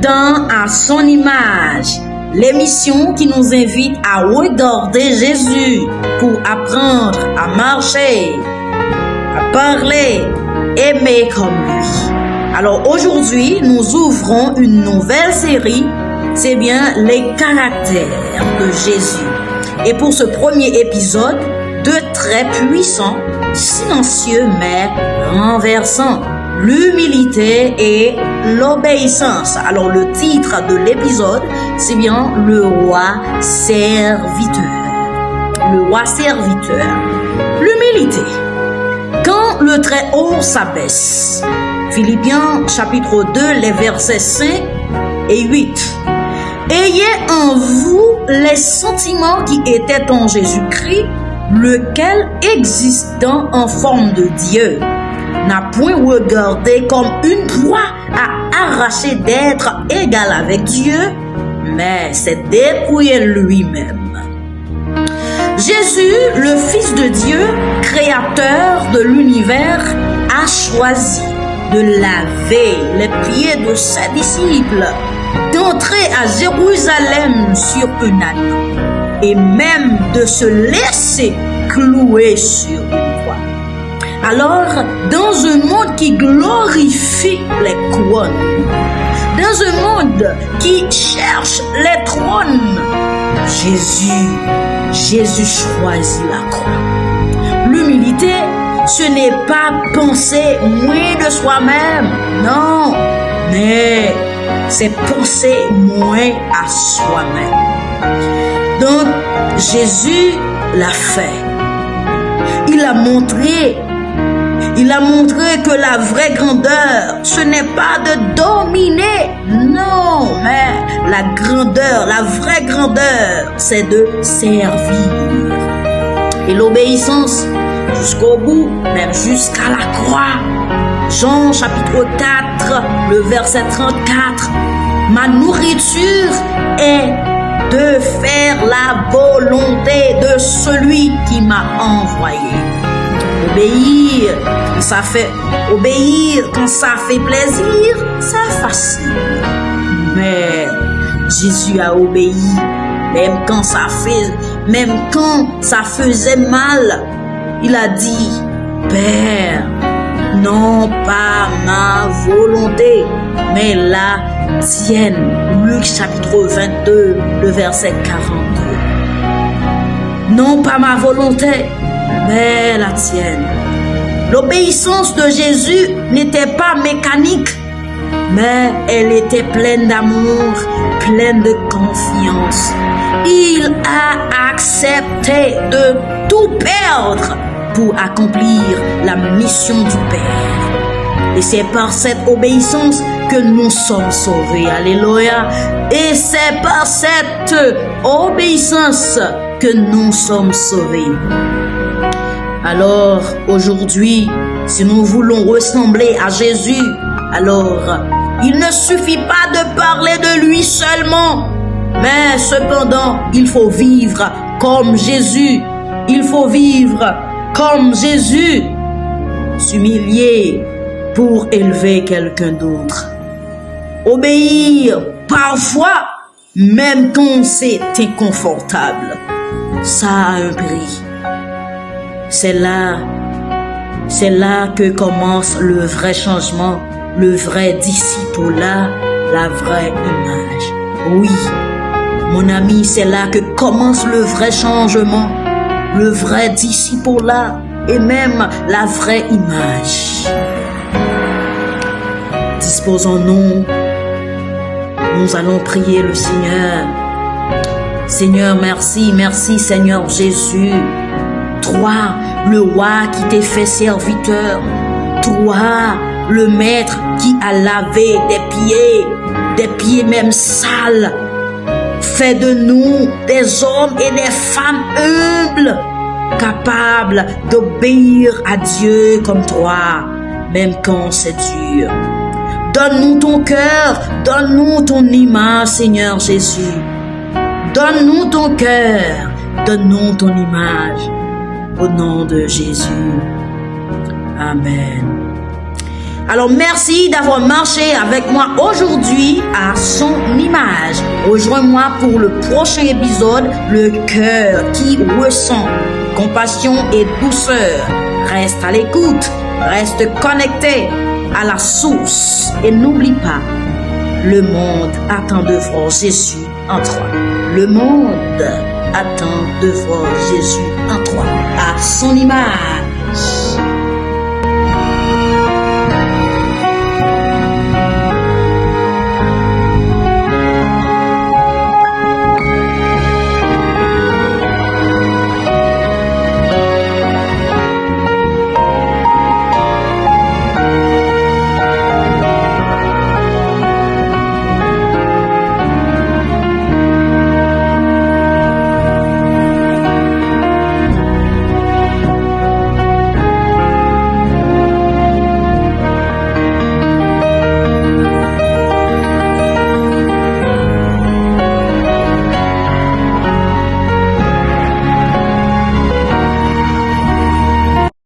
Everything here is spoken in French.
Adam à son image. L'émission qui nous invite à regarder Jésus pour apprendre à marcher, à parler, aimer comme lui. Alors aujourd'hui, nous ouvrons une nouvelle série, c'est bien les caractères de Jésus. Et pour ce premier épisode, deux traits puissants, silencieux mais renversants, l'humilité et l'obéissance. Alors le titre de l'épisode, c'est bien le roi serviteur. Le roi serviteur. L'humilité. Quand le très haut s'abaisse. Philippiens chapitre 2, les versets 5 et 8. Ayez en vous les sentiments qui étaient en Jésus-Christ, lequel existant en forme de Dieu, n'a point regardé comme une proie à arracher d'être égal avec Dieu, mais s'est dépouillé lui-même. Jésus, le Fils de Dieu, créateur de l'univers, a choisi de laver les pieds de ses disciples, d'entrer à Jérusalem sur un agneau et même de se laisser clouer sur une croix. Alors, dans un monde qui glorifie les couronnes, dans un monde qui cherche les trônes, Jésus choisit la croix. L'humilité, ce n'est pas penser moins de soi-même, non, mais c'est penser moins à soi-même. Donc, Jésus l'a fait. Il a montré que la vraie grandeur, ce n'est pas de dominer, non, mais la grandeur, la vraie grandeur, c'est de servir. Et l'obéissance jusqu'au bout, même jusqu'à la croix. Jean chapitre 4, le verset 34. Ma nourriture est de faire la volonté de celui qui m'a envoyé. Obéir quand ça fait plaisir, c'est facile. Mais Jésus a obéi, même quand ça faisait mal. Il a dit, Père, non pas ma volonté, mais la tienne. Luc chapitre 22, le verset 42. Non pas ma volonté, mais la tienne. L'obéissance de Jésus n'était pas mécanique, mais elle était pleine d'amour, pleine de confiance. Il a accepté de tout perdre pour accomplir la mission du Père. Et c'est par cette obéissance que nous sommes sauvés. Alléluia. Et c'est par cette obéissance que nous sommes sauvés. Alors, aujourd'hui, si nous voulons ressembler à Jésus, alors, il ne suffit pas de parler de lui seulement, mais cependant, il faut vivre comme Jésus. Il faut vivre comme Jésus, s'humilier pour élever quelqu'un d'autre. Obéir parfois, même quand c'est inconfortable. Ça a un prix. C'est là que commence le vrai changement, le vrai disciple-là, la vraie image. Oui, mon ami, c'est là que commence le vrai changement, le vrai disciple-là et même la vraie image. Disposons-nous, nous allons prier le Seigneur. Seigneur, merci Seigneur Jésus. Toi, le roi qui t'est fait serviteur. Toi, le maître qui a lavé des pieds même sales. Fais de nous des hommes et des femmes humbles, capables d'obéir à Dieu comme toi, même quand c'est dur. Donne-nous ton cœur, donne-nous ton image, Seigneur Jésus. Donne-nous ton cœur, donne-nous ton image. Au nom de Jésus. Amen. Alors merci d'avoir marché avec moi aujourd'hui à son image. Rejoins-moi pour le prochain épisode, le cœur qui ressent compassion et douceur. Reste à l'écoute, reste connecté à la source et n'oublie pas, le monde attend de voir Jésus en toi. Le monde attend de voir Jésus en toi, à son image.